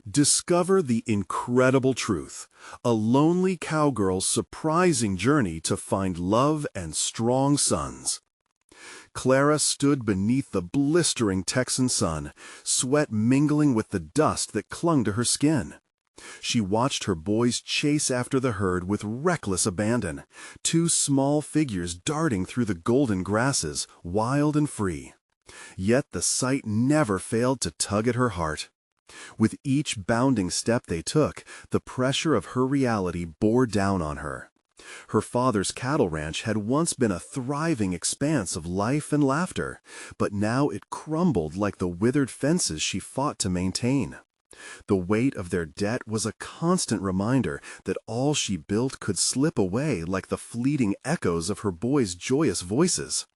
Discover the incredible truth, a lonely cowgirl's surprising journey to find love and strong sons. Clara stood beneath the blistering Texan sun, sweat mingling with the dust that clung to her skin. She watched her boys chase after the herd with reckless abandon, two small figures darting through the golden grasses, wild and free. Yet the sight never failed to tug at her heart. With each bounding step they took, the pressure of her reality bore down on her. Her father's cattle ranch had once been a thriving expanse of life and laughter, but now it crumbled like the withered fences she fought to maintain. The weight of their debt was a constant reminder that all she built could slip away like the fleeting echoes of her boys' joyous voices.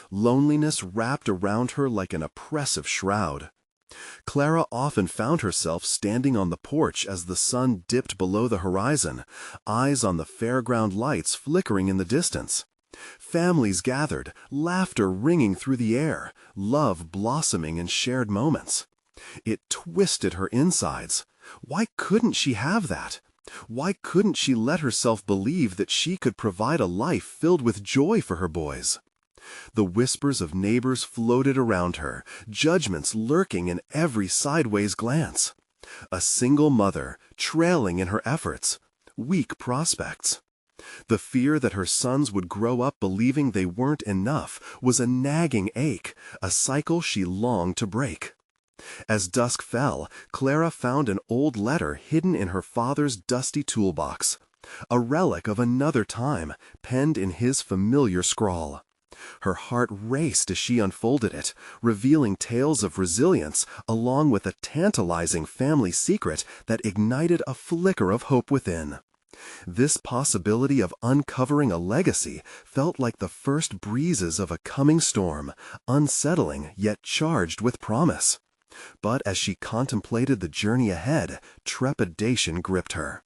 Loneliness wrapped around her like an oppressive shroud. Clara often found herself standing on the porch as the sun dipped below the horizon, eyes on the fairground lights flickering in the distance. Families gathered, laughter ringing through the air, love blossoming in shared moments. It twisted her insides. Why couldn't she have that? Why couldn't she let herself believe that she could provide a life filled with joy for her boys? The whispers of neighbors floated around her, judgments lurking in every sideways glance. A single mother, trailing in her efforts, weak prospects. The fear that her sons would grow up believing they weren't enough was a nagging ache, a cycle she longed to break. As dusk fell, Clara found an old letter hidden in her father's dusty toolbox, a relic of another time, penned in his familiar scrawl. Her heart raced as she unfolded it, revealing tales of resilience along with a tantalizing family secret that ignited a flicker of hope within. This possibility of uncovering a legacy felt like the first breezes of a coming storm, unsettling yet charged with promise. But as she contemplated the journey ahead, trepidation gripped her.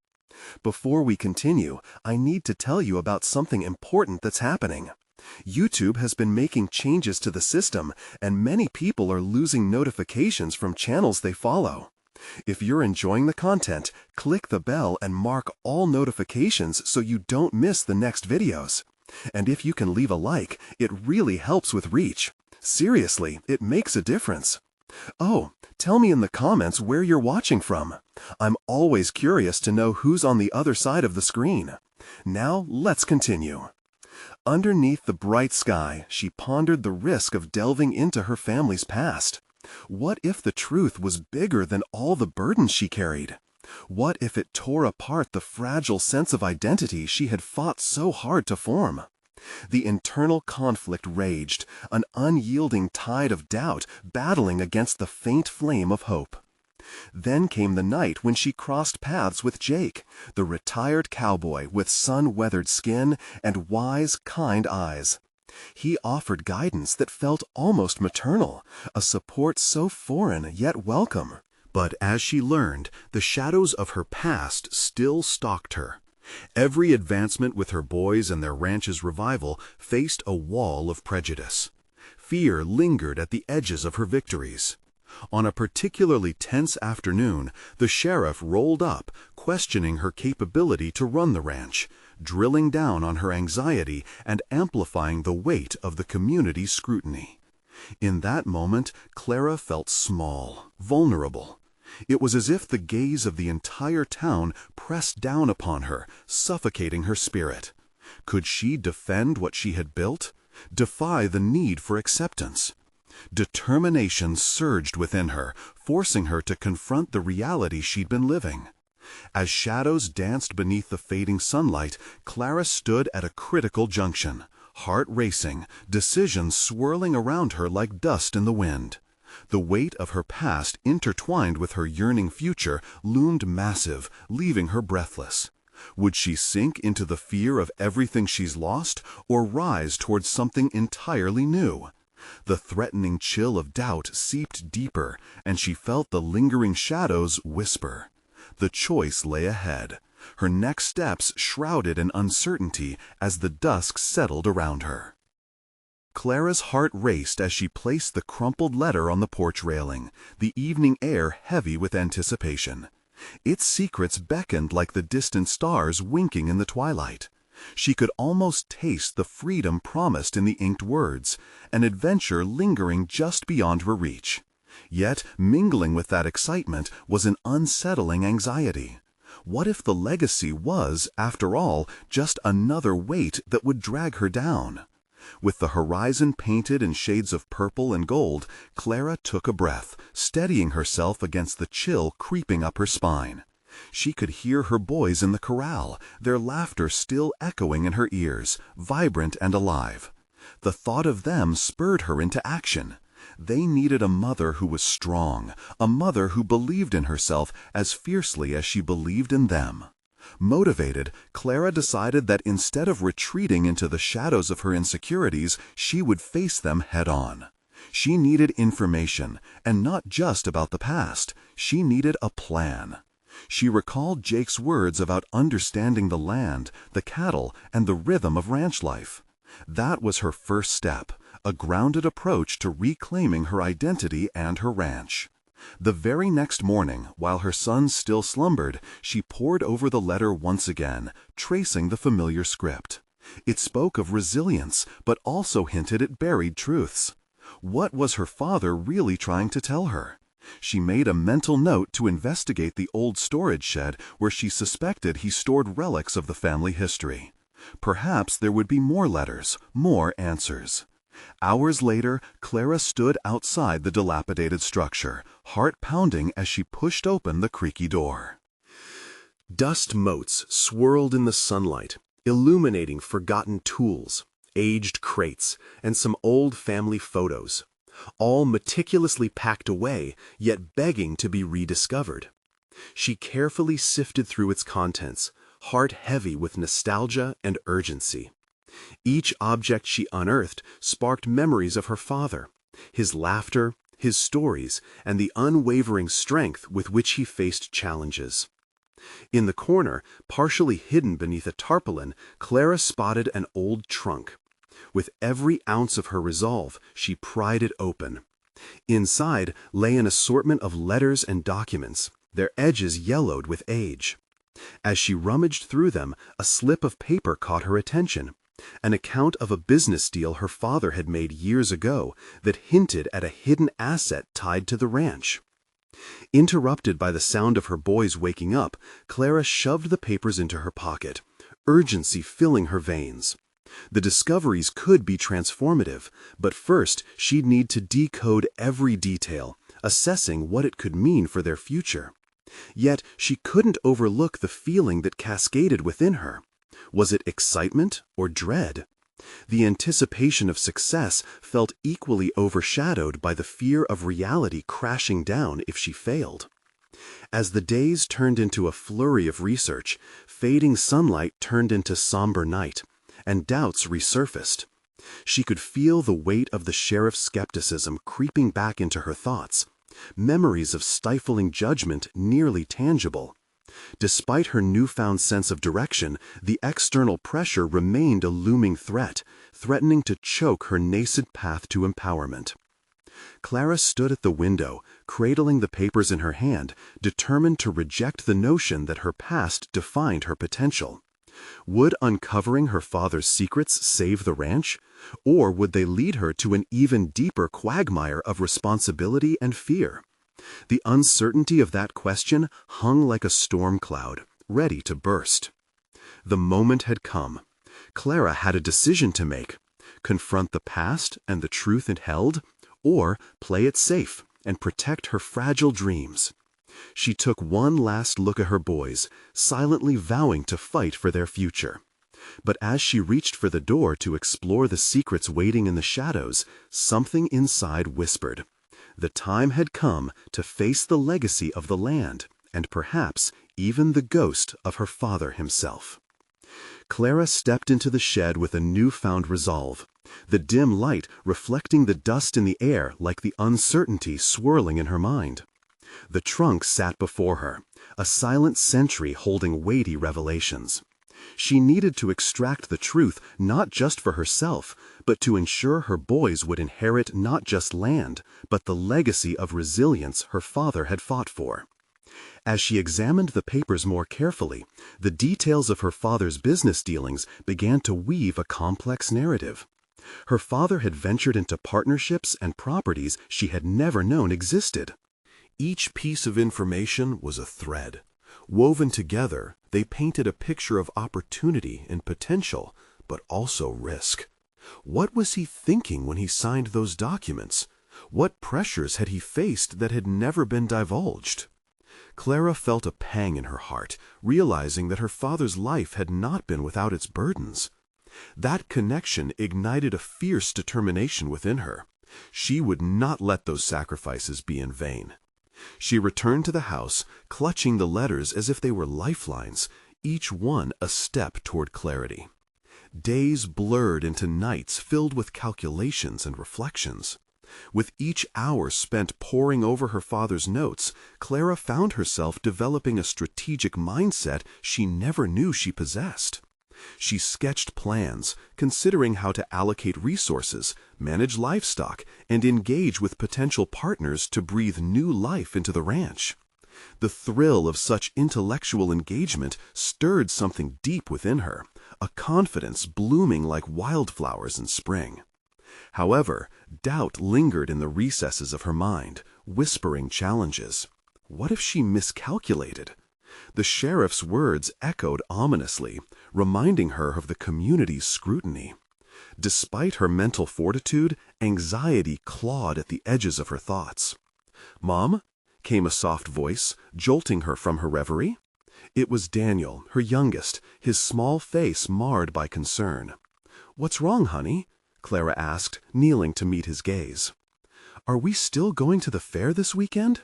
Before we continue, I need to tell you about something important that's happening. YouTube has been making changes to the system, and many people are losing notifications from channels they follow. If you're enjoying the content, click the bell and mark all notifications so you don't miss the next videos. And if you can leave a like, it really helps with reach. Seriously, it makes a difference. Oh, tell me in the comments where you're watching from. I'm always curious to know who's on the other side of the screen. Now, let's continue. Underneath the bright sky, she pondered the risk of delving into her family's past. What if the truth was bigger than all the burdens she carried? What if it tore apart the fragile sense of identity she had fought so hard to form? The internal conflict raged, an unyielding tide of doubt battling against the faint flame of hope. Then came the night when she crossed paths with Jake, the retired cowboy with sun-weathered skin and wise, kind eyes. He offered guidance that felt almost maternal, a support so foreign yet welcome. But as she learned, the shadows of her past still stalked her. Every advancement with her boys and their ranch's revival faced a wall of prejudice. Fear lingered at the edges of her victories. On a particularly tense afternoon, the sheriff rolled up, questioning her capability to run the ranch, drilling down on her anxiety and amplifying the weight of the community's scrutiny. In that moment, Clara felt small, vulnerable. It was as if the gaze of the entire town pressed down upon her, suffocating her spirit. Could she defend what she had built? Defy the need for acceptance? Determination surged within her, forcing her to confront the reality she'd been living. As shadows danced beneath the fading sunlight, Clara stood at a critical junction, heart racing, decisions swirling around her like dust in the wind. The weight of her past intertwined with her yearning future loomed massive, leaving her breathless. Would she sink into the fear of everything she's lost, or rise towards something entirely new? The threatening chill of doubt seeped deeper, and she felt the lingering shadows whisper. The choice lay ahead, her next steps shrouded in uncertainty as the dusk settled around her. Clara's heart raced as she placed the crumpled letter on the porch railing, the evening air heavy with anticipation. Its secrets beckoned like the distant stars winking in the twilight. She could almost taste the freedom promised in the inked words, an adventure lingering just beyond her reach. Yet, mingling with that excitement was an unsettling anxiety. What if the legacy was, after all, just another weight that would drag her down? With the horizon painted in shades of purple and gold, Clara took a breath, steadying herself against the chill creeping up her spine. She could hear her boys in the corral, their laughter still echoing in her ears, vibrant and alive. The thought of them spurred her into action. They needed a mother who was strong, a mother who believed in herself as fiercely as she believed in them. Motivated, Clara decided that instead of retreating into the shadows of her insecurities, she would face them head-on. She needed information, and not just about the past. She needed a plan. She recalled Jake's words about understanding the land, the cattle, and the rhythm of ranch life. That was her first step, a grounded approach to reclaiming her identity and her ranch. The very next morning, while her sons still slumbered, she pored over the letter once again, tracing the familiar script. It spoke of resilience, but also hinted at buried truths. What was her father really trying to tell her? She made a mental note to investigate the old storage shed where she suspected he stored relics of the family history. Perhaps there would be more letters, more answers. Hours later, Clara stood outside the dilapidated structure, heart pounding as she pushed open the creaky door. Dust motes swirled in the sunlight, illuminating forgotten tools, aged crates, and some old family photos, all meticulously packed away, yet begging to be rediscovered. She carefully sifted through its contents, heart heavy with nostalgia and urgency. Each object she unearthed sparked memories of her father, his laughter, his stories, and the unwavering strength with which he faced challenges. In the corner, partially hidden beneath a tarpaulin, Clara spotted an old trunk. With every ounce of her resolve, she pried it open. Inside lay an assortment of letters and documents, their edges yellowed with age. As she rummaged through them, a slip of paper caught her attention. An account of a business deal her father had made years ago that hinted at a hidden asset tied to the ranch. Interrupted by the sound of her boys waking up, Clara shoved the papers into her pocket, urgency filling her veins. The discoveries could be transformative, but first she'd need to decode every detail, assessing what it could mean for their future. Yet she couldn't overlook the feeling that cascaded within her. Was it excitement or dread? The anticipation of success felt equally overshadowed by the fear of reality crashing down if she failed. As the days turned into a flurry of research, fading sunlight turned into somber night, and doubts resurfaced. She could feel the weight of the sheriff's skepticism creeping back into her thoughts, memories of stifling judgment nearly tangible. Despite her newfound sense of direction, the external pressure remained a looming threat, threatening to choke her nascent path to empowerment. Clara stood at the window, cradling the papers in her hand, determined to reject the notion that her past defined her potential. Would uncovering her father's secrets save the ranch, or would they lead her to an even deeper quagmire of responsibility and fear? The uncertainty of that question hung like a storm cloud, ready to burst. The moment had come. Clara had a decision to make: confront the past and the truth it held, or play it safe and protect her fragile dreams. She took one last look at her boys, silently vowing to fight for their future. But as she reached for the door to explore the secrets waiting in the shadows, something inside whispered. The time had come to face the legacy of the land, and perhaps even the ghost of her father himself. Clara stepped into the shed with a newfound resolve, the dim light reflecting the dust in the air like the uncertainty swirling in her mind. The trunk sat before her, a silent sentry holding weighty revelations. She needed to extract the truth not just for herself, but to ensure her boys would inherit not just land, but the legacy of resilience her father had fought for. As she examined the papers more carefully, the details of her father's business dealings began to weave a complex narrative. Her father had ventured into partnerships and properties she had never known existed. Each piece of information was a thread. Woven together, they painted a picture of opportunity and potential, but also risk. What was he thinking when he signed those documents? What pressures had he faced that had never been divulged? Clara felt a pang in her heart, realizing that her father's life had not been without its burdens. That connection ignited a fierce determination within her. She would not let those sacrifices be in vain. She returned to the house, clutching the letters as if they were lifelines, each one a step toward clarity. Days blurred into nights filled with calculations and reflections. With each hour spent poring over her father's notes, Clara found herself developing a strategic mindset she never knew she possessed. She sketched plans, considering how to allocate resources, manage livestock, and engage with potential partners to breathe new life into the ranch. The thrill of such intellectual engagement stirred something deep within her, a confidence blooming like wildflowers in spring. However, doubt lingered in the recesses of her mind, whispering challenges. What if she miscalculated? The sheriff's words echoed ominously, reminding her of the community's scrutiny. Despite her mental fortitude, anxiety clawed at the edges of her thoughts. "Mom?" came a soft voice, jolting her from her reverie. It was Daniel, her youngest, his small face marred by concern. "What's wrong, honey?" Clara asked, kneeling to meet his gaze. "Are we still going to the fair this weekend?"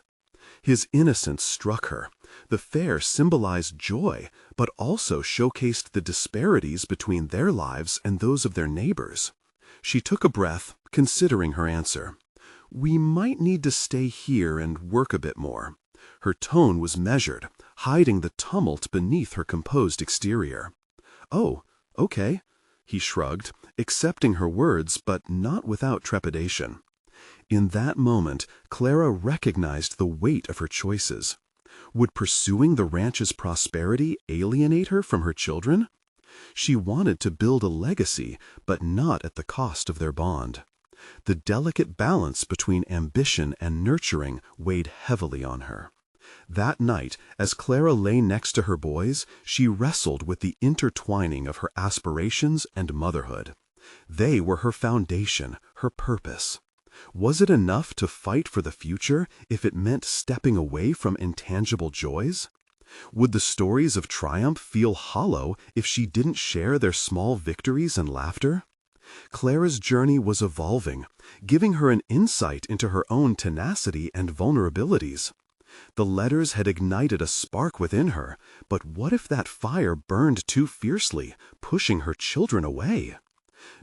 His innocence struck her. The fair symbolized joy, but also showcased the disparities between their lives and those of their neighbors. She took a breath, considering her answer. "We might need to stay here and work a bit more." Her tone was measured, hiding the tumult beneath her composed exterior. "Oh, okay," he shrugged, accepting her words, but not without trepidation. In that moment, Clara recognized the weight of her choices. Would pursuing the ranch's prosperity alienate her from her children? She wanted to build a legacy, but not at the cost of their bond. The delicate balance between ambition and nurturing weighed heavily on her. That night, as Clara lay next to her boys, she wrestled with the intertwining of her aspirations and motherhood. They were her foundation, her purpose. Was it enough to fight for the future if it meant stepping away from intangible joys? Would the stories of triumph feel hollow if she didn't share their small victories and laughter? Clara's journey was evolving, giving her an insight into her own tenacity and vulnerabilities. The letters had ignited a spark within her, but what if that fire burned too fiercely, pushing her children away?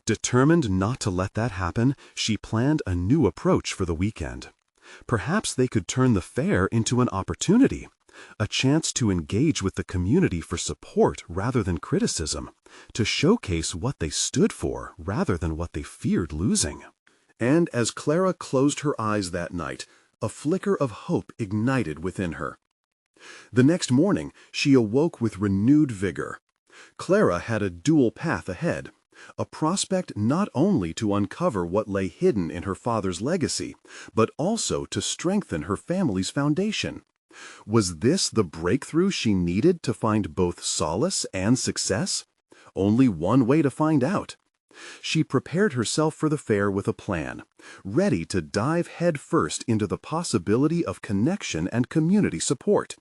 Determined not to let that happen, she planned a new approach for the weekend. Perhaps they could turn the fair into an opportunity, a chance to engage with the community for support rather than criticism, to showcase what they stood for rather than what they feared losing. And as Clara closed her eyes that night, a flicker of hope ignited within her. The next morning, she awoke with renewed vigor. Clara had a dual path ahead. A prospect not only to uncover what lay hidden in her father's legacy, but also to strengthen her family's foundation. Was this the breakthrough she needed to find both solace and success? Only one way to find out. She prepared herself for the fair with a plan, ready to dive headfirst into the possibility of connection and community support.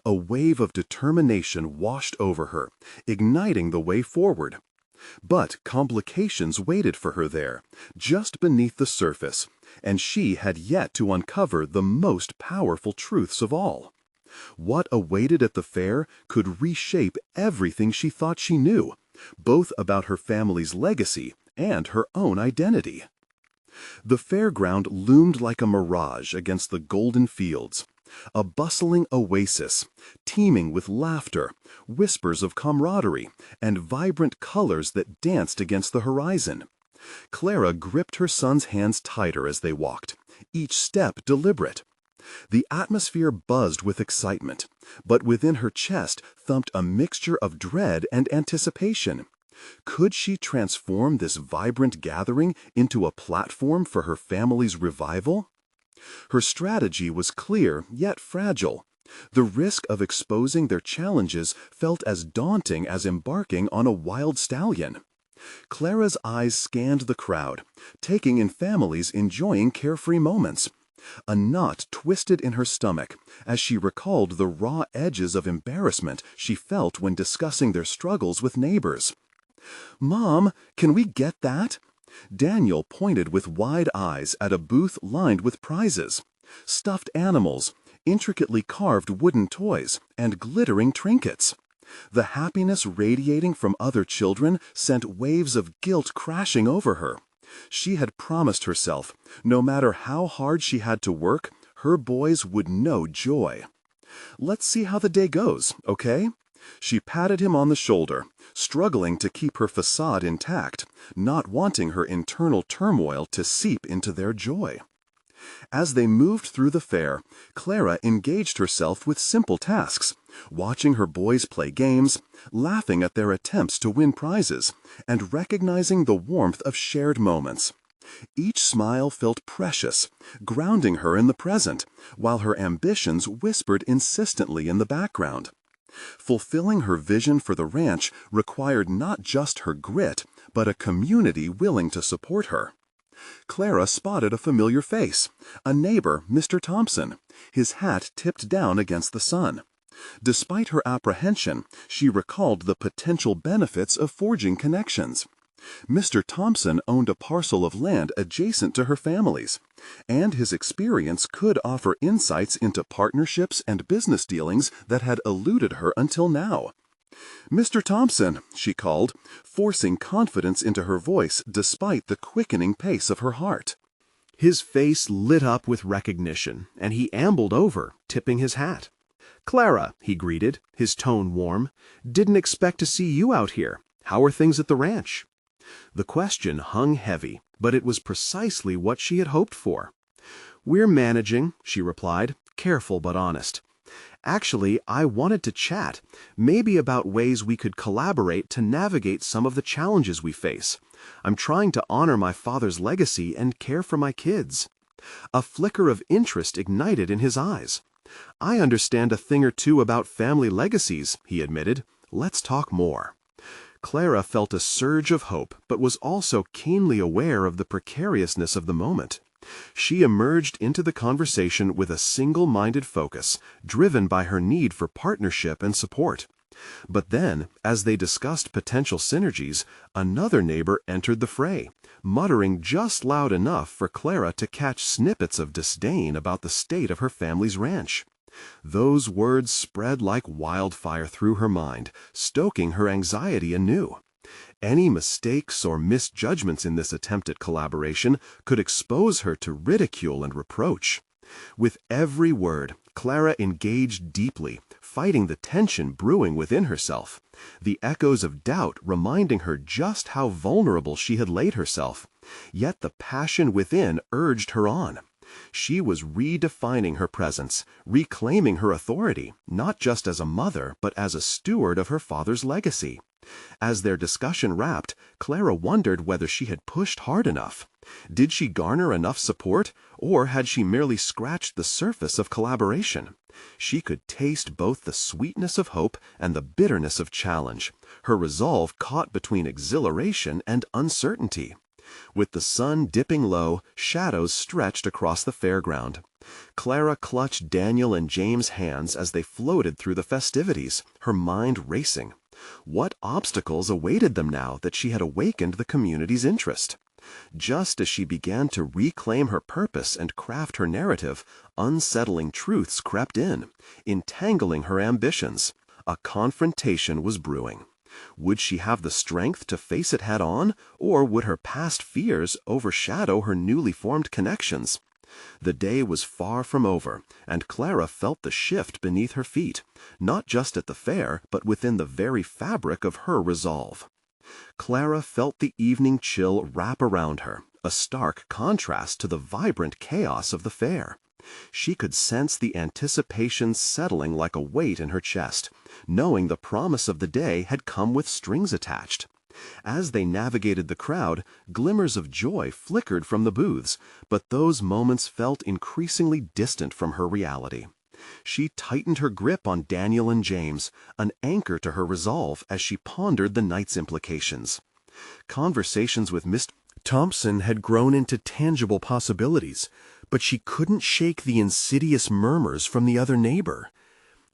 A wave of determination washed over her, igniting the way forward. But complications waited for her there, just beneath the surface, and she had yet to uncover the most powerful truths of all. What awaited at the fair could reshape everything she thought she knew, both about her family's legacy and her own identity. The fairground loomed like a mirage against the golden fields. a bustling oasis, teeming with laughter, whispers of camaraderie, and vibrant colors that danced against the horizon. Clara gripped her son's hands tighter as they walked, each step deliberate. The atmosphere buzzed with excitement, but within her chest thumped a mixture of dread and anticipation. Could she transform this vibrant gathering into a platform for her family's revival? Her strategy was clear yet fragile. The risk of exposing their challenges felt as daunting as embarking on a wild stallion. Clara's eyes scanned the crowd, taking in families enjoying carefree moments. A knot twisted in her stomach as she recalled the raw edges of embarrassment she felt when discussing their struggles with neighbors. "Mom, can we get that?" Daniel pointed with wide eyes at a booth lined with prizes, stuffed animals, intricately carved wooden toys, and glittering trinkets. The happiness radiating from other children sent waves of guilt crashing over her. She had promised herself, no matter how hard she had to work, her boys would know joy. "Let's see how the day goes, okay?" She patted him on the shoulder, struggling to keep her facade intact, not wanting her internal turmoil to seep into their joy. As they moved through the fair, Clara engaged herself with simple tasks, watching her boys play games, laughing at their attempts to win prizes, and recognizing the warmth of shared moments. Each smile felt precious, grounding her in the present, while her ambitions whispered insistently in the background. Fulfilling her vision for the ranch required not just her grit, but a community willing to support her. Clara spotted a familiar face, a neighbor, Mr. Thompson, his hat tipped down against the sun. Despite her apprehension, she recalled the potential benefits of forging connections. Mr. Thompson owned a parcel of land adjacent to her family's, and his experience could offer insights into partnerships and business dealings that had eluded her until now. "Mr. Thompson," she called, forcing confidence into her voice despite the quickening pace of her heart. His face lit up with recognition, and he ambled over, tipping his hat. "Clara," he greeted, his tone warm, "didn't expect to see you out here. How are things at the ranch?" The question hung heavy, but it was precisely what she had hoped for. "We're managing," she replied, careful but honest. "Actually, I wanted to chat, maybe about ways we could collaborate to navigate some of the challenges we face. I'm trying to honor my father's legacy and care for my kids." A flicker of interest ignited in his eyes. "I understand a thing or two about family legacies," he admitted. "Let's talk more." Clara felt a surge of hope, but was also keenly aware of the precariousness of the moment. She emerged into the conversation with a single-minded focus, driven by her need for partnership and support. But then, as they discussed potential synergies, another neighbor entered the fray, muttering just loud enough for Clara to catch snippets of disdain about the state of her family's ranch. Those words spread like wildfire through her mind, stoking her anxiety anew. Any mistakes or misjudgments in this attempt at collaboration could expose her to ridicule and reproach. With every word, Clara engaged deeply, fighting the tension brewing within herself, the echoes of doubt reminding her just how vulnerable she had laid herself. Yet the passion within urged her on. She was redefining her presence, reclaiming her authority, not just as a mother, but as a steward of her father's legacy. As their discussion wrapped, Clara wondered whether she had pushed hard enough. Did she garner enough support, or had she merely scratched the surface of collaboration? She could taste both the sweetness of hope and the bitterness of challenge, her resolve caught between exhilaration and uncertainty. With the sun dipping low, shadows stretched across the fairground. Clara clutched Daniel and James' hands as they floated through the festivities, her mind racing. What obstacles awaited them now that she had awakened the community's interest? Just as she began to reclaim her purpose and craft her narrative, unsettling truths crept in, entangling her ambitions. A confrontation was brewing. Would she have the strength to face it head-on, or would her past fears overshadow her newly formed connections? The day was far from over, and Clara felt the shift beneath her feet, not just at the fair, but within the very fabric of her resolve. Clara felt the evening chill wrap around her, a stark contrast to the vibrant chaos of the fair. She could sense the anticipation settling like a weight in her chest, knowing the promise of the day had come with strings attached. As they navigated the crowd, glimmers of joy flickered from the booths, but those moments felt increasingly distant from her reality. She tightened her grip on Daniel and James, an anchor to her resolve as she pondered the night's implications. Conversations with Mr. Thompson had grown into tangible possibilities, but she couldn't shake the insidious murmurs from the other neighbor.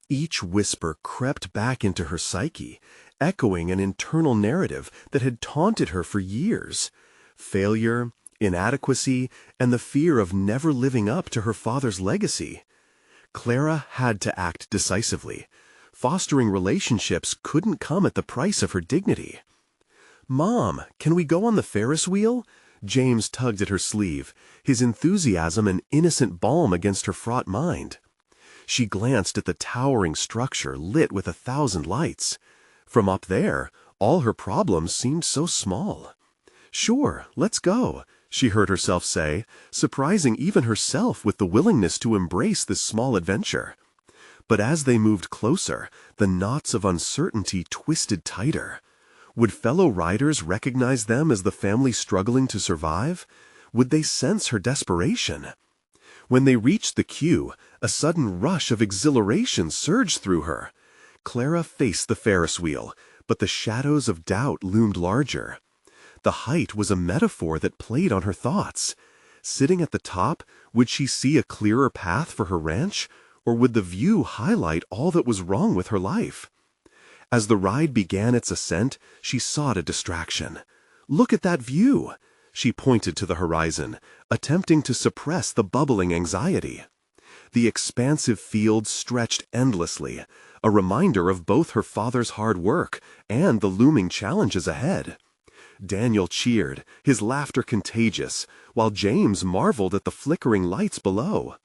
Each whisper crept back into her psyche, echoing an internal narrative that had taunted her for years. Failure, inadequacy, and the fear of never living up to her father's legacy. Clara had to act decisively. Fostering relationships couldn't come at the price of her dignity. "Mom, can we go on the Ferris wheel?" James tugged at her sleeve, his enthusiasm an innocent balm against her fraught mind. She glanced at the towering structure lit with 1,000 lights. From up there, all her problems seemed so small. "Sure, let's go," she heard herself say, surprising even herself with the willingness to embrace this small adventure. But as they moved closer, the knots of uncertainty twisted tighter. Would fellow riders recognize them as the family struggling to survive? Would they sense her desperation? When they reached the queue, a sudden rush of exhilaration surged through her. Clara faced the Ferris wheel, but the shadows of doubt loomed larger. The height was a metaphor that played on her thoughts. Sitting at the top, would she see a clearer path for her ranch, or would the view highlight all that was wrong with her life? As the ride began its ascent, she sought a distraction. "Look at that view!" She pointed to the horizon, attempting to suppress the bubbling anxiety. The expansive field stretched endlessly, a reminder of both her father's hard work and the looming challenges ahead. Daniel cheered, his laughter contagious, while James marveled at the flickering lights below.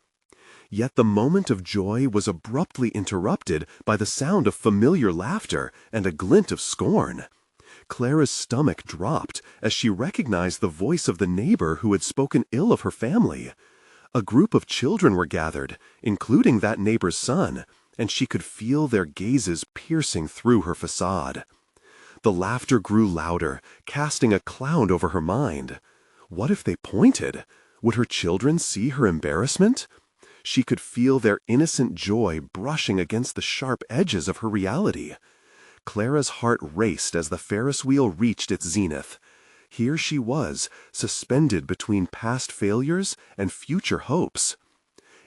Yet the moment of joy was abruptly interrupted by the sound of familiar laughter and a glint of scorn. Clara's stomach dropped as she recognized the voice of the neighbor who had spoken ill of her family. A group of children were gathered, including that neighbor's son, and she could feel their gazes piercing through her facade. The laughter grew louder, casting a cloud over her mind. What if they pointed? Would her children see her embarrassment? She could feel their innocent joy brushing against the sharp edges of her reality. Clara's heart raced as the Ferris wheel reached its zenith. Here she was, suspended between past failures and future hopes.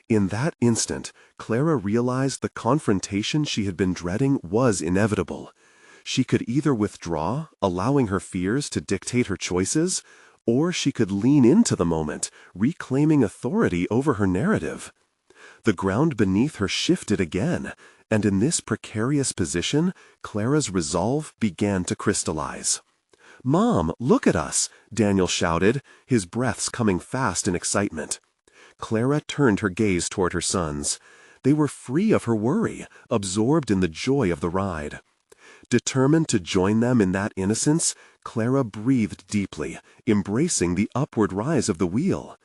In that instant, Clara realized the confrontation she had been dreading was inevitable. She could either withdraw, allowing her fears to dictate her choices, or she could lean into the moment, reclaiming authority over her narrative. The ground beneath her shifted again, and in this precarious position, Clara's resolve began to crystallize. "Mom, look at us!" Daniel shouted, his breaths coming fast in excitement. Clara turned her gaze toward her sons. They were free of her worry, absorbed in the joy of the ride. Determined to join them in that innocence, Clara breathed deeply, embracing the upward rise of the wheel.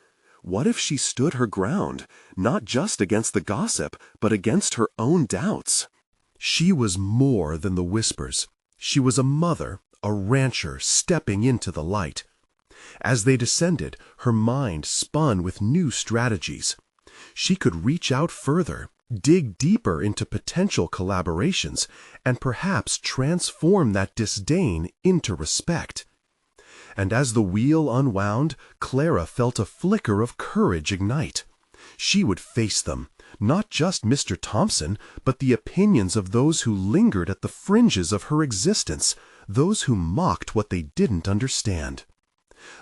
What if she stood her ground, not just against the gossip, but against her own doubts? She was more than the whispers. She was a mother, a rancher stepping into the light. As they descended, her mind spun with new strategies. She could reach out further, dig deeper into potential collaborations, and perhaps transform that disdain into respect. And as the wheel unwound, Clara felt a flicker of courage ignite. She would face them, not just Mr. Thompson, but the opinions of those who lingered at the fringes of her existence, those who mocked what they didn't understand.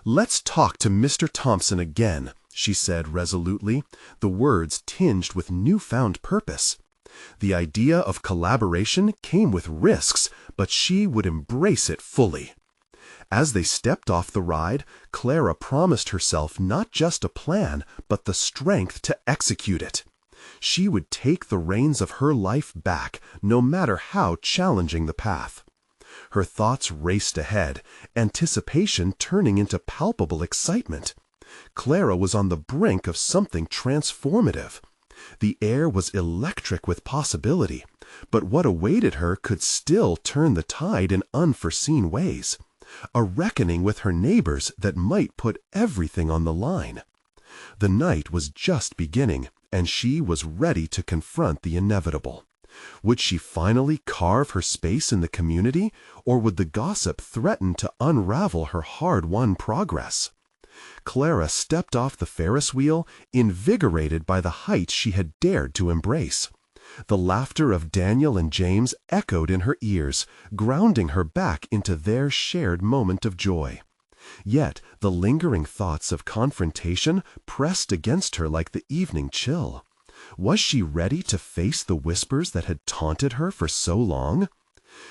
"Let's talk to Mr. Thompson again," she said resolutely, the words tinged with newfound purpose. The idea of collaboration came with risks, but she would embrace it fully. As they stepped off the ride, Clara promised herself not just a plan, but the strength to execute it. She would take the reins of her life back, no matter how challenging the path. Her thoughts raced ahead, anticipation turning into palpable excitement. Clara was on the brink of something transformative. The air was electric with possibility, but what awaited her could still turn the tide in unforeseen ways. A reckoning with her neighbors that might put everything on the line. The night was just beginning, and she was ready to confront the inevitable. Would she finally carve her space in the community, or would the gossip threaten to unravel her hard-won progress? Clara stepped off the Ferris wheel, invigorated by the heights she had dared to embrace. The laughter of Daniel and James echoed in her ears, grounding her back into their shared moment of joy. Yet the lingering thoughts of confrontation pressed against her like the evening chill. Was she ready to face the whispers that had taunted her for so long?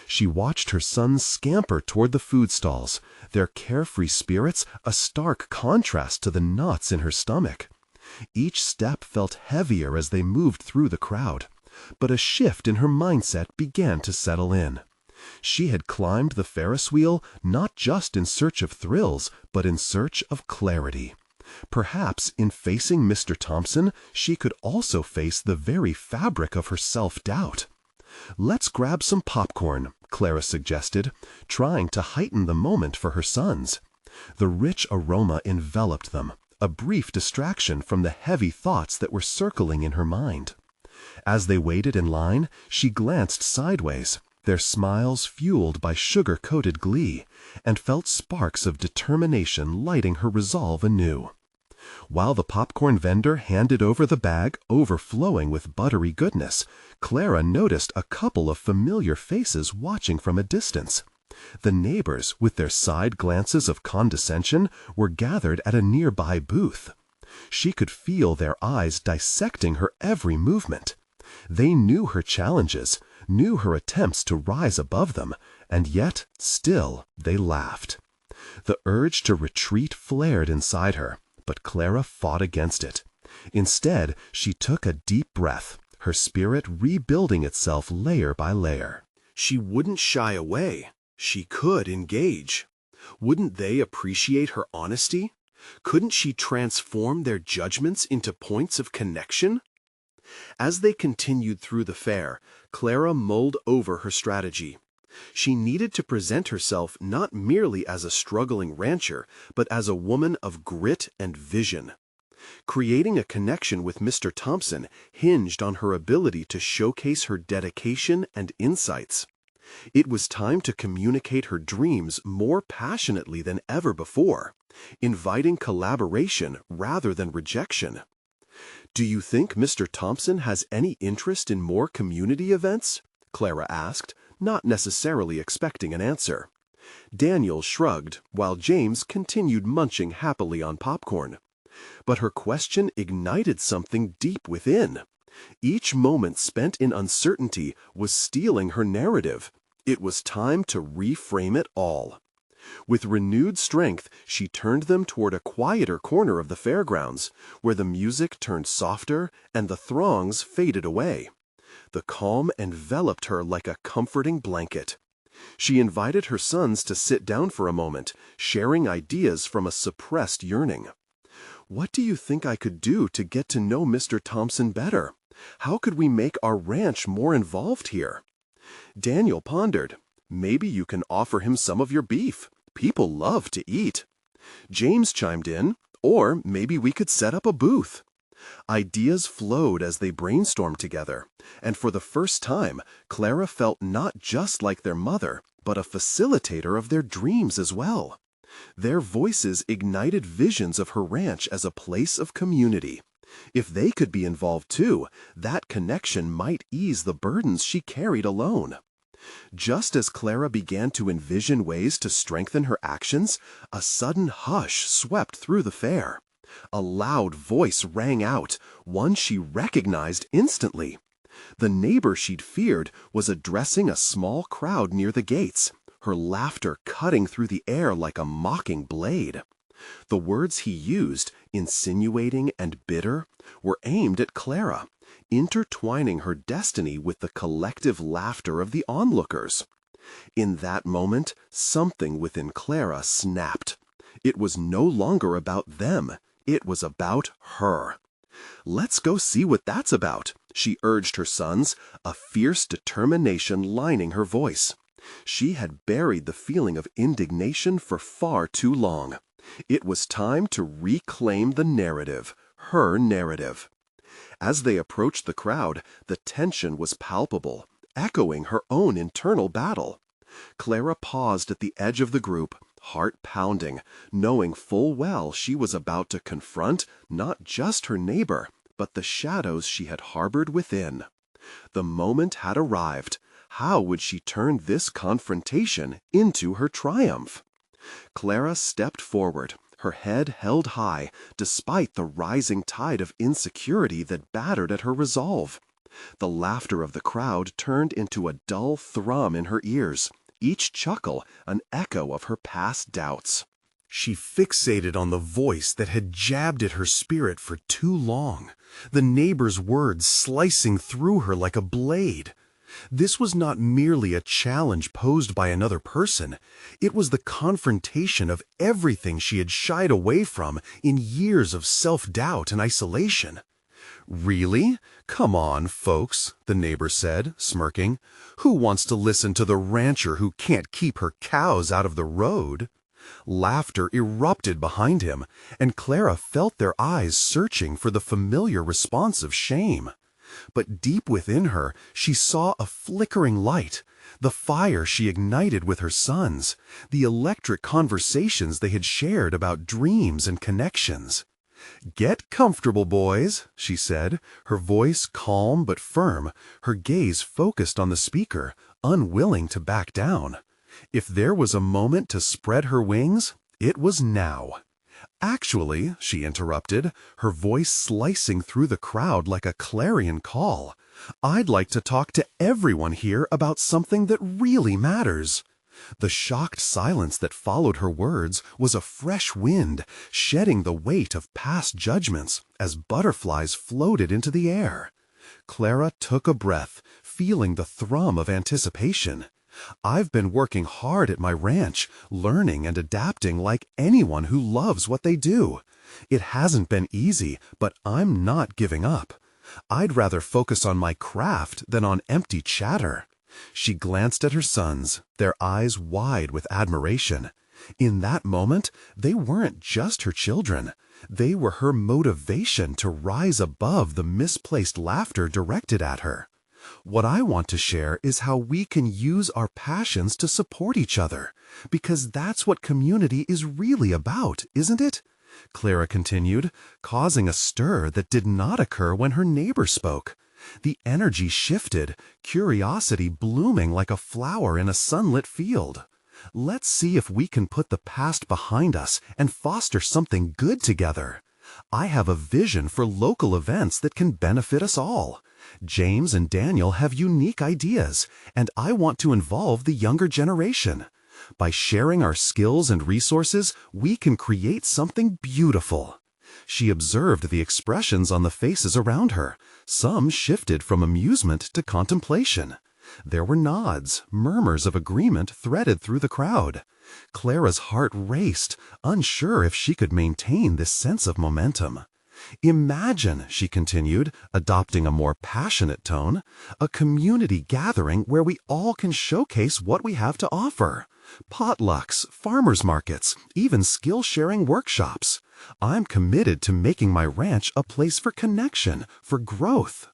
She watched her sons scamper toward the food stalls, their carefree spirits a stark contrast to the knots in her stomach. Each step felt heavier as they moved through the crowd, but a shift in her mindset began to settle in. She had climbed the Ferris wheel not just in search of thrills, but in search of clarity. Perhaps in facing Mr. Thompson, she could also face the very fabric of her self-doubt. "Let's grab some popcorn," Clara suggested, trying to heighten the moment for her sons. The rich aroma enveloped them, a brief distraction from the heavy thoughts that were circling in her mind. As they waited in line, she glanced sideways, their smiles fueled by sugar-coated glee, and felt sparks of determination lighting her resolve anew. While the popcorn vendor handed over the bag overflowing with buttery goodness, Clara noticed a couple of familiar faces watching from a distance. The neighbors, with their side glances of condescension, were gathered at a nearby booth. She could feel their eyes dissecting her every movement. They knew her challenges, knew her attempts to rise above them, and yet, still, they laughed. The urge to retreat flared inside her, but Clara fought against it. Instead, she took a deep breath, her spirit rebuilding itself layer by layer. She wouldn't shy away. She could engage. Wouldn't they appreciate her honesty? Couldn't she transform their judgments into points of connection? As they continued through the fair, Clara mulled over her strategy. She needed to present herself not merely as a struggling rancher, but as a woman of grit and vision. Creating a connection with Mr. Thompson hinged on her ability to showcase her dedication and insights. It was time to communicate her dreams more passionately than ever before, inviting collaboration rather than rejection. "Do you think Mr. Thompson has any interest in more community events?" Clara asked, not necessarily expecting an answer. Daniel shrugged, while James continued munching happily on popcorn. But her question ignited something deep within. Each moment spent in uncertainty was stealing her narrative. It was time to reframe it all. With renewed strength, she turned them toward a quieter corner of the fairgrounds, where the music turned softer and the throngs faded away. The calm enveloped her like a comforting blanket. She invited her sons to sit down for a moment, sharing ideas from a suppressed yearning. "What do you think I could do to get to know Mr. Thompson better? How could we make our ranch more involved here?" Daniel pondered. "Maybe you can offer him some of your beef. People love to eat." James chimed in, "Or maybe we could set up a booth." Ideas flowed as they brainstormed together, and for the first time, Clara felt not just like their mother, but a facilitator of their dreams as well. Their voices ignited visions of her ranch as a place of community. If they could be involved too, that connection might ease the burdens she carried alone. Just as Clara began to envision ways to strengthen her actions, a sudden hush swept through the fair. A loud voice rang out, one she recognized instantly. The neighbor she'd feared was addressing a small crowd near the gates, her laughter cutting through the air like a mocking blade. The words he used, insinuating and bitter, were aimed at Clara, intertwining her destiny with the collective laughter of the onlookers. In that moment, something within Clara snapped. It was no longer about them. It was about her. "Let's go see what that's about," she urged her sons, a fierce determination lining her voice. She had buried the feeling of indignation for far too long. It was time to reclaim the narrative, her narrative. As they approached the crowd, the tension was palpable, echoing her own internal battle. Clara paused at the edge of the group, heart pounding, knowing full well she was about to confront not just her neighbor, but the shadows she had harbored within. The moment had arrived. How would she turn this confrontation into her triumph? Clara stepped forward, her head held high, despite the rising tide of insecurity that battered at her resolve. The laughter of the crowd turned into a dull thrum in her ears, each chuckle an echo of her past doubts. She fixated on the voice that had jabbed at her spirit for too long, the neighbor's words slicing through her like a blade. This was not merely a challenge posed by another person. It was the confrontation of everything she had shied away from in years of self-doubt and isolation. "Really? Come on, folks," the neighbor said, smirking. "Who wants to listen to the rancher who can't keep her cows out of the road?" Laughter erupted behind him, and Clara felt their eyes searching for the familiar response of shame. But deep within her, she saw a flickering light, the fire she ignited with her sons, the electric conversations they had shared about dreams and connections. "Get comfortable, boys," she said, her voice calm but firm, her gaze focused on the speaker, unwilling to back down. If there was a moment to spread her wings, it was now. "Actually," she interrupted, her voice slicing through the crowd like a clarion call, "I'd like to talk to everyone here about something that really matters." The shocked silence that followed her words was a fresh wind, shedding the weight of past judgments as butterflies floated into the air. Clara took a breath, feeling the thrum of anticipation. "I've been working hard at my ranch, learning and adapting like anyone who loves what they do. It hasn't been easy, but I'm not giving up. I'd rather focus on my craft than on empty chatter." She glanced at her sons, their eyes wide with admiration. In that moment, they weren't just her children. They were her motivation to rise above the misplaced laughter directed at her. "What I want to share is how we can use our passions to support each other, because that's what community is really about, isn't it?" Clara continued, causing a stir that did not occur when her neighbor spoke. The energy shifted, curiosity blooming like a flower in a sunlit field. "Let's see if we can put the past behind us and foster something good together. I have a vision for local events that can benefit us all. James and Daniel have unique ideas, and I want to involve the younger generation. By sharing our skills and resources, we can create something beautiful." She observed the expressions on the faces around her. Some shifted from amusement to contemplation. There were nods, murmurs of agreement threaded through the crowd. Clara's heart raced, unsure if she could maintain this sense of momentum. "Imagine," she continued, adopting a more passionate tone, "a community gathering where we all can showcase what we have to offer. Potlucks, farmers markets, even skill-sharing workshops. I'm committed to making my ranch a place for connection, for growth."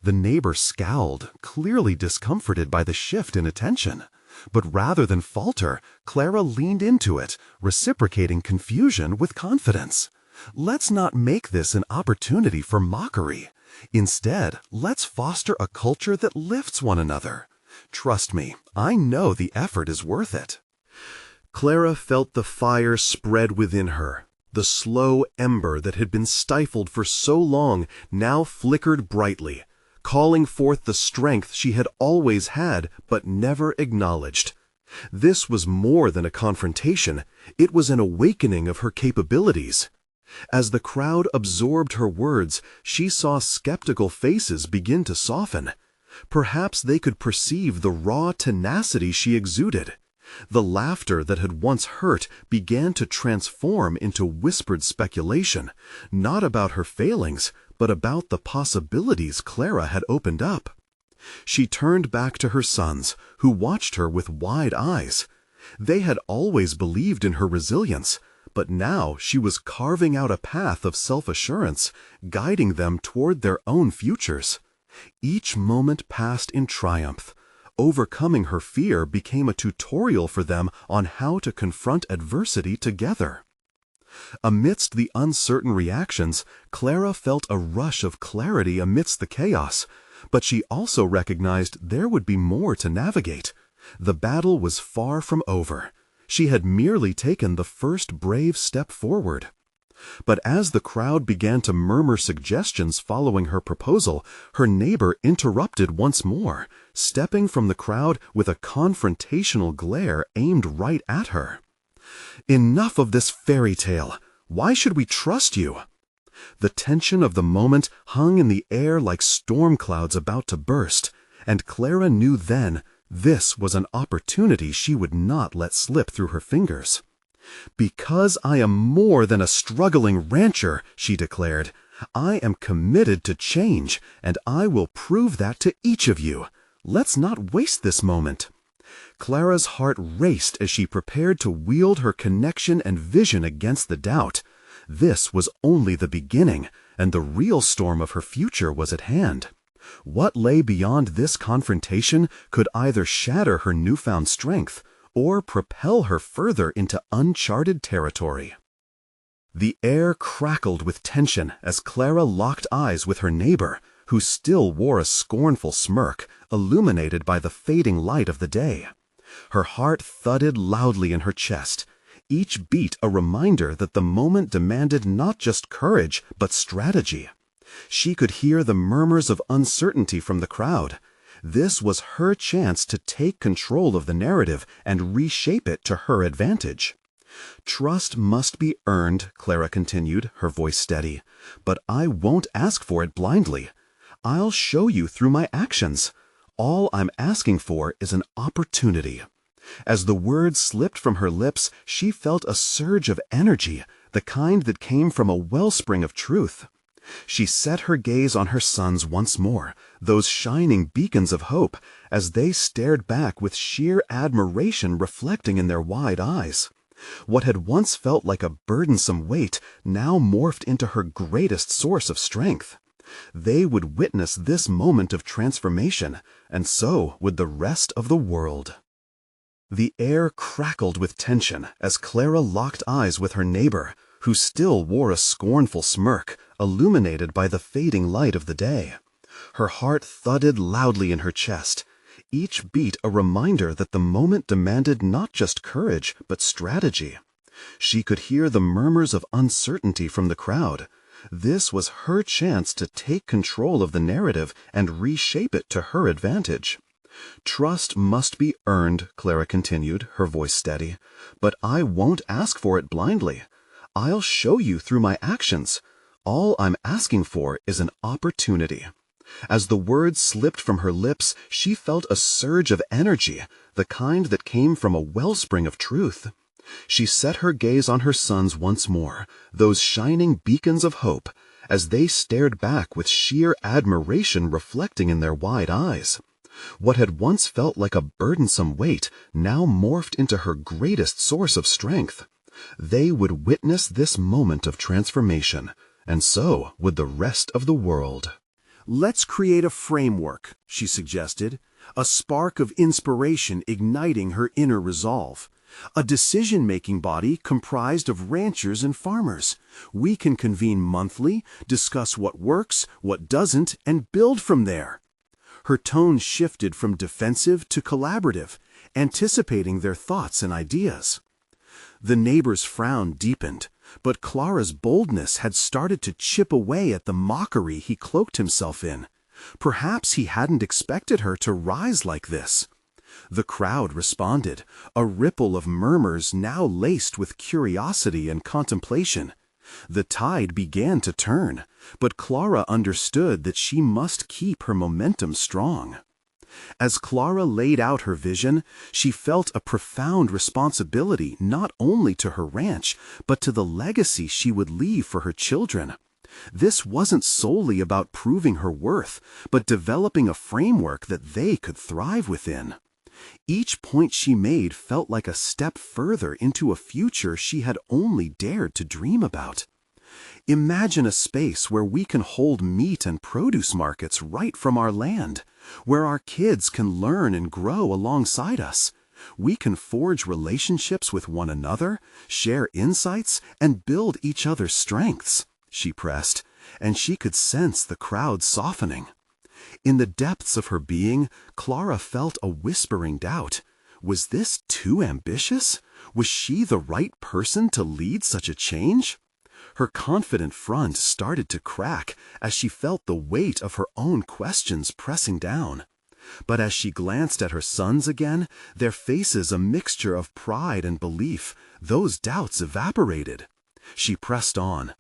The neighbor scowled, clearly discomforted by the shift in attention. But rather than falter, Clara leaned into it, reciprocating confusion with confidence. "Let's not make this an opportunity for mockery. Instead, let's foster a culture that lifts one another. Trust me, I know the effort is worth it." Clara felt the fire spread within her. The slow ember that had been stifled for so long now flickered brightly, calling forth the strength she had always had but never acknowledged. This was more than a confrontation, it was an awakening of her capabilities. As the crowd absorbed her words, she saw skeptical faces begin to soften. Perhaps they could perceive the raw tenacity she exuded. The laughter that had once hurt began to transform into whispered speculation, not about her failings, but about the possibilities Clara had opened up. She turned back to her sons, who watched her with wide eyes. They had always believed in her resilience, but now she was carving out a path of self-assurance, guiding them toward their own futures. Each moment passed in triumph. Overcoming her fear became a tutorial for them on how to confront adversity together. Amidst the uncertain reactions, Clara felt a rush of clarity amidst the chaos, but she also recognized there would be more to navigate. The battle was far from over. She had merely taken the first brave step forward. But as the crowd began to murmur suggestions following her proposal, her neighbor interrupted once more, stepping from the crowd with a confrontational glare aimed right at her. "Enough of this fairy tale. Why should we trust you?" The tension of the moment hung in the air like storm clouds about to burst, and Clara knew then this was an opportunity she would not let slip through her fingers. "Because I am more than a struggling rancher," she declared. "I am committed to change, and I will prove that to each of you. Let's not waste this moment." Clara's heart raced as she prepared to wield her connection and vision against the doubt. This was only the beginning, and the real storm of her future was at hand. What lay beyond this confrontation could either shatter her newfound strength or propel her further into uncharted territory. The air crackled with tension as Clara locked eyes with her neighbor, who still wore a scornful smirk, illuminated by the fading light of the day. Her heart thudded loudly in her chest, each beat a reminder that the moment demanded not just courage, but strategy. She could hear the murmurs of uncertainty from the crowd. This was her chance to take control of the narrative and reshape it to her advantage. "Trust must be earned," Clara continued, her voice steady, "but I won't ask for it blindly. I'll show you through my actions. All I'm asking for is an opportunity." As the words slipped from her lips, she felt a surge of energy, the kind that came from a wellspring of truth. She set her gaze on her sons once more, those shining beacons of hope, as they stared back with sheer admiration reflecting in their wide eyes. What had once felt like a burdensome weight now morphed into her greatest source of strength. They would witness this moment of transformation, and so would the rest of the world. The air crackled with tension as Clara locked eyes with her neighbor, who still wore a scornful smirk, illuminated by the fading light of the day. Her heart thudded loudly in her chest, each beat a reminder that the moment demanded not just courage, but strategy. She could hear the murmurs of uncertainty from the crowd. This was her chance to take control of the narrative and reshape it to her advantage. "Trust must be earned," Clara continued, her voice steady, "but I won't ask for it blindly. I'll show you through my actions. All I'm asking for is an opportunity." As the words slipped from her lips, she felt a surge of energy, the kind that came from a wellspring of truth. She set her gaze on her sons once more, those shining beacons of hope, as they stared back with sheer admiration reflecting in their wide eyes. What had once felt like a burdensome weight now morphed into her greatest source of strength. They would witness this moment of transformation, and so would the rest of the world. "Let's create a framework," she suggested, a spark of inspiration igniting her inner resolve. "A decision-making body comprised of ranchers and farmers. We can convene monthly, discuss what works, what doesn't, and build from there." Her tone shifted from defensive to collaborative, anticipating their thoughts and ideas. The neighbor's frown deepened, but Clara's boldness had started to chip away at the mockery he cloaked himself in. Perhaps he hadn't expected her to rise like this. The crowd responded, a ripple of murmurs now laced with curiosity and contemplation. The tide began to turn, but Clara understood that she must keep her momentum strong. As Clara laid out her vision, she felt a profound responsibility not only to her ranch, but to the legacy she would leave for her children. This wasn't solely about proving her worth, but developing a framework that they could thrive within. Each point she made felt like a step further into a future she had only dared to dream about. Imagine a space where we can hold meat and produce markets right from our land, where our kids can learn and grow alongside us. We can forge relationships with one another, share insights, and build each other's strengths, she pressed, and she could sense the crowd softening. In the depths of her being, Clara felt a whispering doubt. Was this too ambitious? Was she the right person to lead such a change? Her confident front started to crack as she felt the weight of her own questions pressing down. But as she glanced at her sons again, their faces a mixture of pride and belief, those doubts evaporated. She pressed on.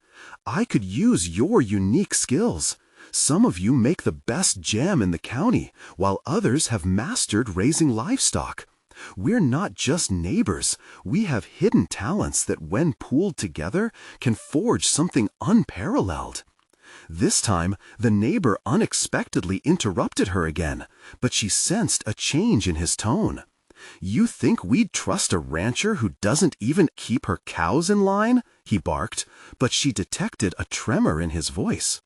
"I could use your unique skills. Some of you make the best jam in the county, while others have mastered raising livestock. We're not just neighbors, we have hidden talents that when pooled together can forge something unparalleled." This time, the neighbor unexpectedly interrupted her again, but she sensed a change in his tone. "You think we'd trust a rancher who doesn't even keep her cows in line?" he barked, but she detected a tremor in his voice.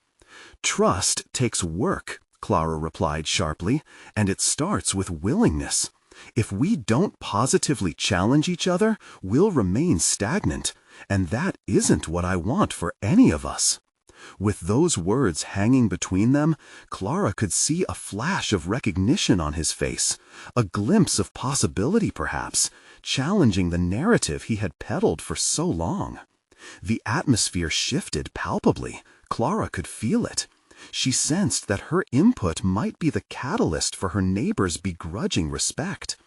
"Trust takes work," Clara replied sharply, "and it starts with willingness. If we don't positively challenge each other, we'll remain stagnant, and that isn't what I want for any of us." With those words hanging between them, Clara could see a flash of recognition on his face, a glimpse of possibility perhaps, challenging the narrative he had peddled for so long. The atmosphere shifted palpably. Clara could feel it. She sensed that her input might be the catalyst for her neighbor's begrudging respect.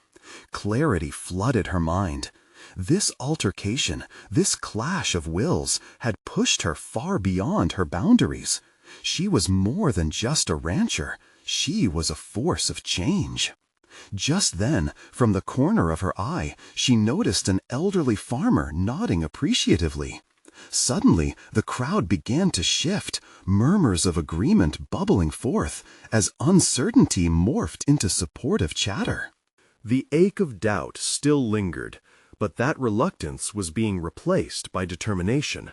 Clarity flooded her mind. This altercation, this clash of wills, had pushed her far beyond her boundaries. She was more than just a rancher. She was a force of change. Just then, from the corner of her eye, she noticed an elderly farmer nodding appreciatively. Suddenly, the crowd began to shift, murmurs of agreement bubbling forth, as uncertainty morphed into supportive chatter. The ache of doubt still lingered, but that reluctance was being replaced by determination.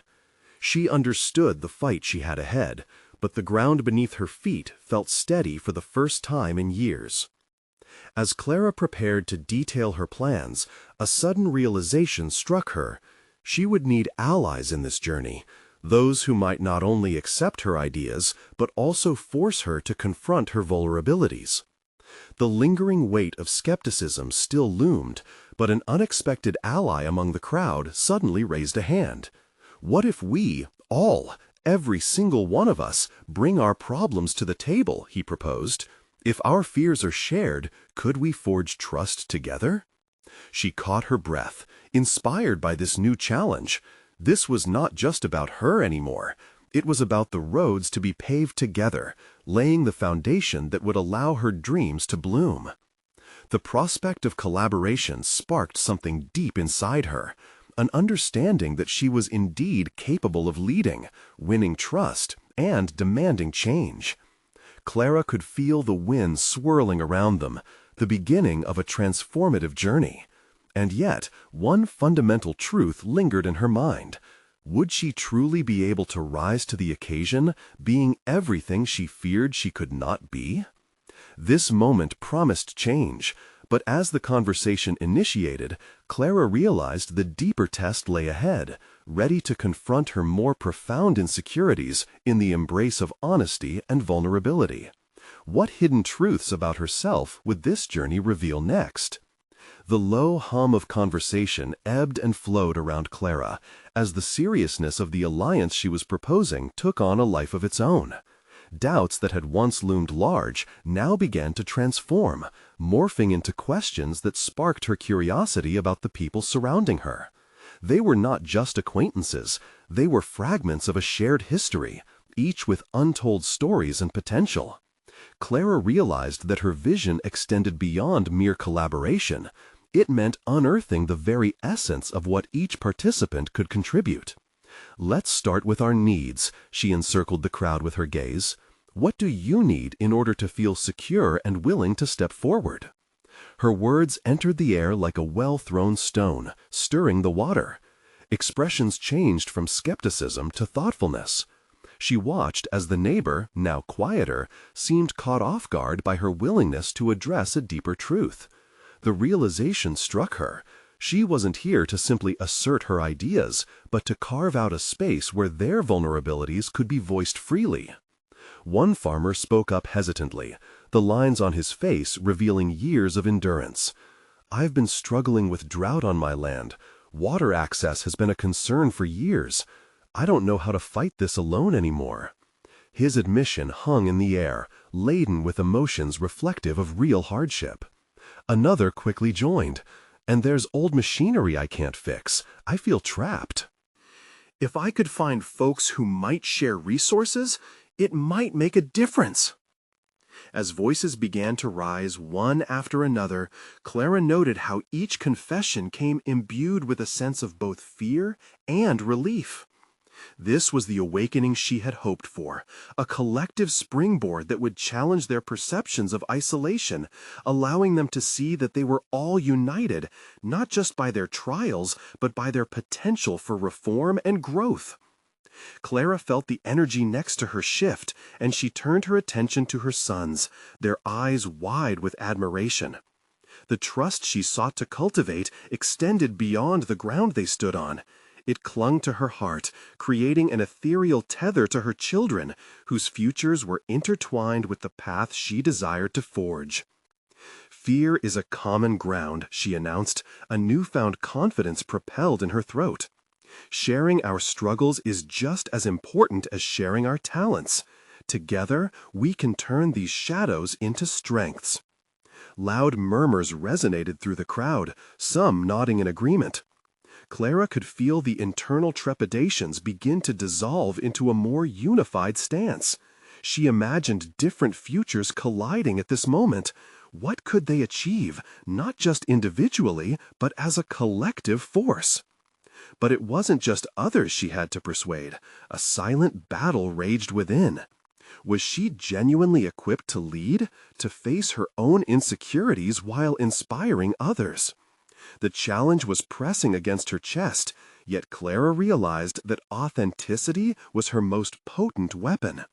She understood the fight she had ahead, but the ground beneath her feet felt steady for the first time in years. As Clara prepared to detail her plans, a sudden realization struck her. She would need allies in this journey, those who might not only accept her ideas, but also force her to confront her vulnerabilities. The lingering weight of skepticism still loomed, but an unexpected ally among the crowd suddenly raised a hand. "What if we, all, every single one of us, bring our problems to the table?" he proposed. "If our fears are shared, could we forge trust together?" She caught her breath, inspired by this new challenge. This was not just about her anymore. It was about the roads to be paved together, laying the foundation that would allow her dreams to bloom. The prospect of collaboration sparked something deep inside her, an understanding that she was indeed capable of leading, winning trust, and demanding change. Clara could feel the wind swirling around them, the beginning of a transformative journey. And yet, one fundamental truth lingered in her mind. Would she truly be able to rise to the occasion, being everything she feared she could not be? This moment promised change, but as the conversation initiated, Clara realized the deeper test lay ahead, ready to confront her more profound insecurities in the embrace of honesty and vulnerability. What hidden truths about herself would this journey reveal next? The low hum of conversation ebbed and flowed around Clara, as the seriousness of the alliance she was proposing took on a life of its own. Doubts that had once loomed large now began to transform, morphing into questions that sparked her curiosity about the people surrounding her. They were not just acquaintances, they were fragments of a shared history, each with untold stories and potential. Clara realized that her vision extended beyond mere collaboration. It meant unearthing the very essence of what each participant could contribute. "Let's start with our needs," she encircled the crowd with her gaze. "What do you need in order to feel secure and willing to step forward?" Her words entered the air like a well-thrown stone, stirring the water. Expressions changed from skepticism to thoughtfulness. She watched as the neighbor, now quieter, seemed caught off guard by her willingness to address a deeper truth. The realization struck her. She wasn't here to simply assert her ideas, but to carve out a space where their vulnerabilities could be voiced freely. One farmer spoke up hesitantly, the lines on his face revealing years of endurance. "I've been struggling with drought on my land. Water access has been a concern for years. I don't know how to fight this alone anymore." His admission hung in the air, laden with emotions reflective of real hardship. Another quickly joined. "And there's old machinery I can't fix. I feel trapped." "If I could find folks who might share resources, it might make a difference." As voices began to rise one after another, Clara noted how each confession came imbued with a sense of both fear and relief. This was the awakening she had hoped for, a collective springboard that would challenge their perceptions of isolation, allowing them to see that they were all united, not just by their trials, but by their potential for reform and growth. Clara felt the energy next to her shift, and she turned her attention to her sons, their eyes wide with admiration. The trust she sought to cultivate extended beyond the ground they stood on. It clung to her heart, creating an ethereal tether to her children, whose futures were intertwined with the path she desired to forge. "Fear is a common ground," she announced, a newfound confidence propelled in her throat. "Sharing our struggles is just as important as sharing our talents. Together, we can turn these shadows into strengths." Loud murmurs resonated through the crowd, some nodding in agreement. Clara could feel the internal trepidations begin to dissolve into a more unified stance. She imagined different futures colliding at this moment. What could they achieve, not just individually, but as a collective force? But it wasn't just others she had to persuade. A silent battle raged within. Was she genuinely equipped to lead, to face her own insecurities while inspiring others? The challenge was pressing against her chest, yet Clara realized that authenticity was her most potent weapon.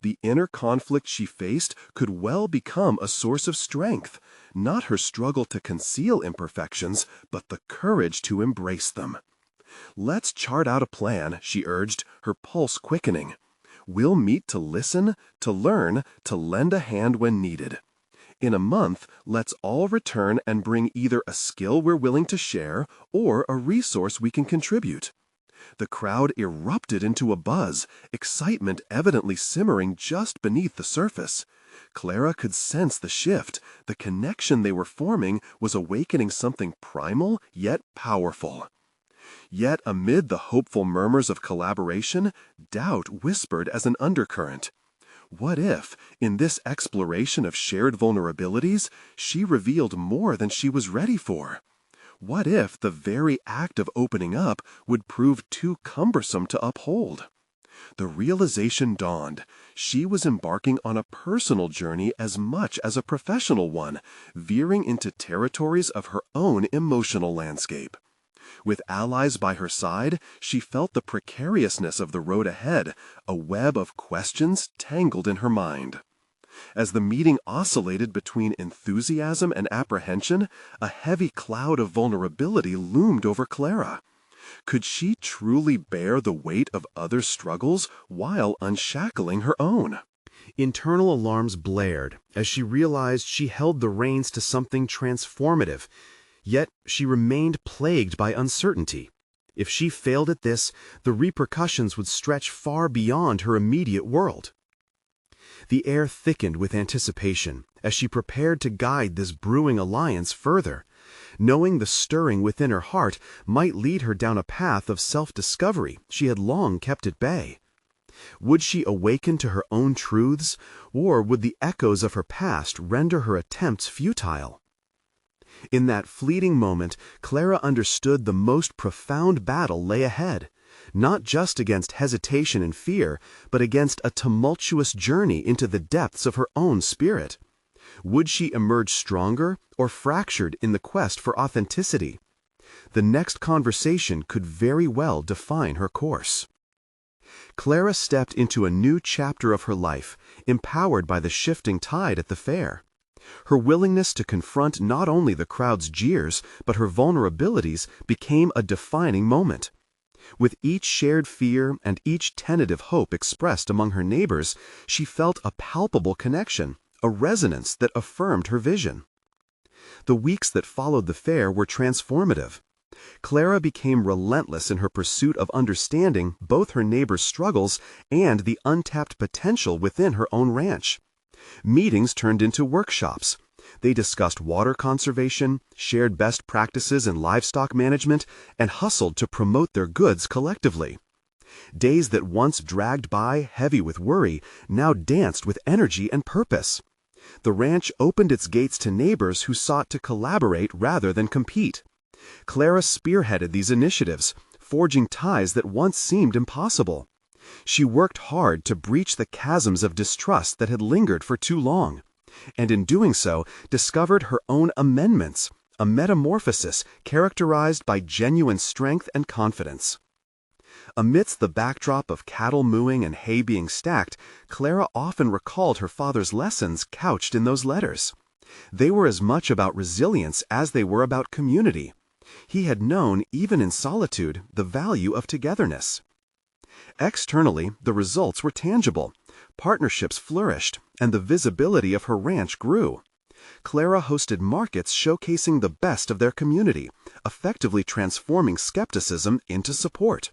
The inner conflict she faced could well become a source of strength, not her struggle to conceal imperfections, but the courage to embrace them. "Let's chart out a plan," she urged, her pulse quickening. "We'll meet to listen, to learn, to lend a hand when needed. In a month, let's all return and bring either a skill we're willing to share or a resource we can contribute." The crowd erupted into a buzz, excitement evidently simmering just beneath the surface. Clara could sense the shift. The connection they were forming was awakening something primal yet powerful. Yet amid the hopeful murmurs of collaboration, doubt whispered as an undercurrent. What if, in this exploration of shared vulnerabilities, she revealed more than she was ready for? What if the very act of opening up would prove too cumbersome to uphold? The realization dawned. She was embarking on a personal journey as much as a professional one, veering into territories of her own emotional landscape. With allies by her side, she felt the precariousness of the road ahead, a web of questions tangled in her mind. As the meeting oscillated between enthusiasm and apprehension, a heavy cloud of vulnerability loomed over Clara. Could she truly bear the weight of others' struggles while unshackling her own? Internal alarms blared as she realized she held the reins to something transformative. Yet she remained plagued by uncertainty. If she failed at this, the repercussions would stretch far beyond her immediate world. The air thickened with anticipation as she prepared to guide this brewing alliance further, knowing the stirring within her heart might lead her down a path of self-discovery she had long kept at bay. Would she awaken to her own truths, or would the echoes of her past render her attempts futile? In that fleeting moment, Clara understood the most profound battle lay ahead, not just against hesitation and fear, but against a tumultuous journey into the depths of her own spirit. Would she emerge stronger or fractured in the quest for authenticity? The next conversation could very well define her course. Clara stepped into a new chapter of her life, empowered by the shifting tide at the fair. Her willingness to confront not only the crowd's jeers, but her vulnerabilities became a defining moment. With each shared fear and each tentative hope expressed among her neighbors, she felt a palpable connection, a resonance that affirmed her vision. The weeks that followed the fair were transformative. Clara became relentless in her pursuit of understanding both her neighbors' struggles and the untapped potential within her own ranch. Meetings turned into workshops. They discussed water conservation, shared best practices in livestock management, and hustled to promote their goods collectively. Days that once dragged by, heavy with worry, now danced with energy and purpose. The ranch opened its gates to neighbors who sought to collaborate rather than compete. Clara spearheaded these initiatives, forging ties that once seemed impossible. She worked hard to breach the chasms of distrust that had lingered for too long, and in doing so discovered her own amendments, a metamorphosis characterized by genuine strength and confidence. Amidst the backdrop of cattle mooing and hay being stacked, Clara often recalled her father's lessons couched in those letters. They were as much about resilience as they were about community. He had known, even in solitude, the value of togetherness. Externally, the results were tangible. Partnerships flourished, and the visibility of her ranch grew. Clara hosted markets showcasing the best of their community, effectively transforming skepticism into support.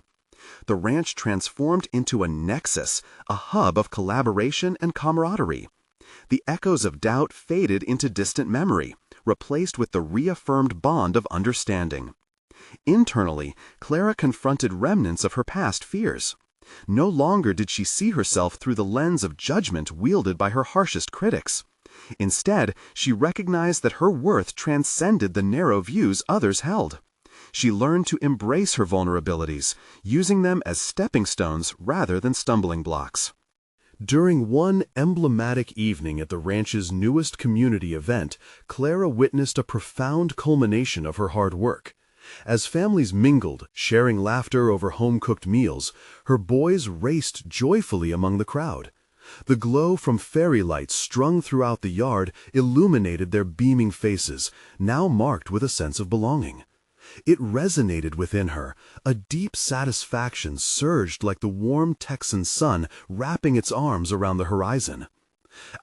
The ranch transformed into a nexus, a hub of collaboration and camaraderie. The echoes of doubt faded into distant memory, replaced with the reaffirmed bond of understanding. Internally, Clara confronted remnants of her past fears. No longer did she see herself through the lens of judgment wielded by her harshest critics. Instead, she recognized that her worth transcended the narrow views others held. She learned to embrace her vulnerabilities, using them as stepping stones rather than stumbling blocks. During one emblematic evening at the ranch's newest community event, Clara witnessed a profound culmination of her hard work. As families mingled, sharing laughter over home-cooked meals, her boys raced joyfully among the crowd. The glow from fairy lights strung throughout the yard illuminated their beaming faces, now marked with a sense of belonging. It resonated within her. A deep satisfaction surged like the warm Texan sun wrapping its arms around the horizon.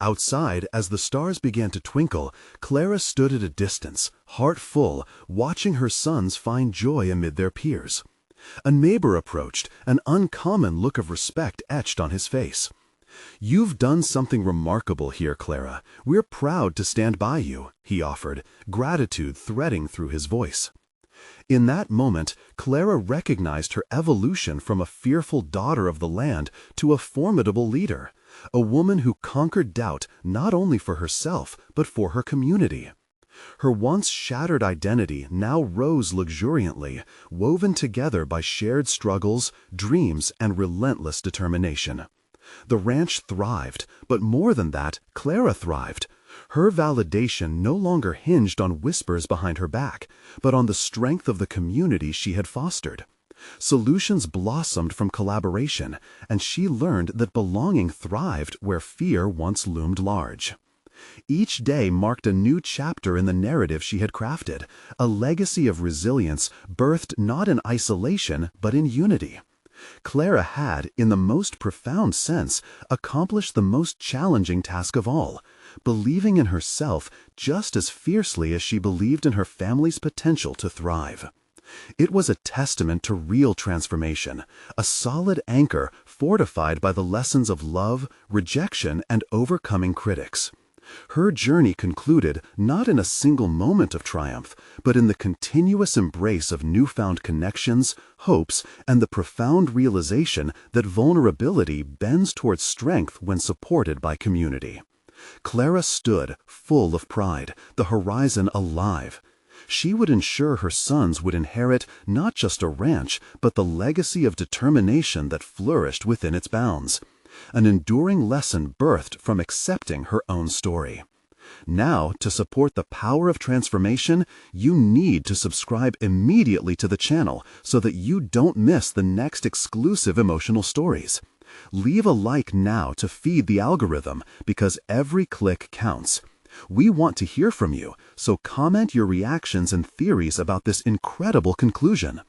Outside, as the stars began to twinkle, Clara stood at a distance, heart full, watching her sons find joy amid their peers. A neighbor approached, an uncommon look of respect etched on his face. "You've done something remarkable here, Clara. We're proud to stand by you," he offered, gratitude threading through his voice. In that moment, Clara recognized her evolution from a fearful daughter of the land to a formidable leader, a woman who conquered doubt not only for herself, but for her community. Her once shattered identity now rose luxuriantly, woven together by shared struggles, dreams, and relentless determination. The ranch thrived, but more than that, Clara thrived. Her validation no longer hinged on whispers behind her back, but on the strength of the community she had fostered. Solutions blossomed from collaboration, and she learned that belonging thrived where fear once loomed large. Each day marked a new chapter in the narrative she had crafted, a legacy of resilience birthed not in isolation but in unity. Clara had, in the most profound sense, accomplished the most challenging task of all, believing in herself just as fiercely as she believed in her family's potential to thrive. It was a testament to real transformation, a solid anchor fortified by the lessons of love, rejection, and overcoming critics. Her journey concluded not in a single moment of triumph, but in the continuous embrace of newfound connections, hopes, and the profound realization that vulnerability bends towards strength when supported by community. Clara stood, full of pride, the horizon alive. She would ensure her sons would inherit not just a ranch, but the legacy of determination that flourished within its bounds. An enduring lesson birthed from accepting her own story. Now, to support the power of transformation, you need to subscribe immediately to the channel so that you don't miss the next exclusive emotional stories. Leave a like now to feed the algorithm, because every click counts. We want to hear from you, so comment your reactions and theories about this incredible conclusion.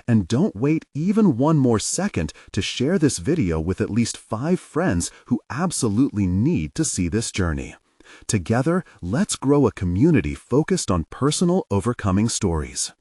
And don't wait even one more second to share this video with at least 5 friends who absolutely need to see this journey. Together, let's grow a community focused on personal overcoming stories.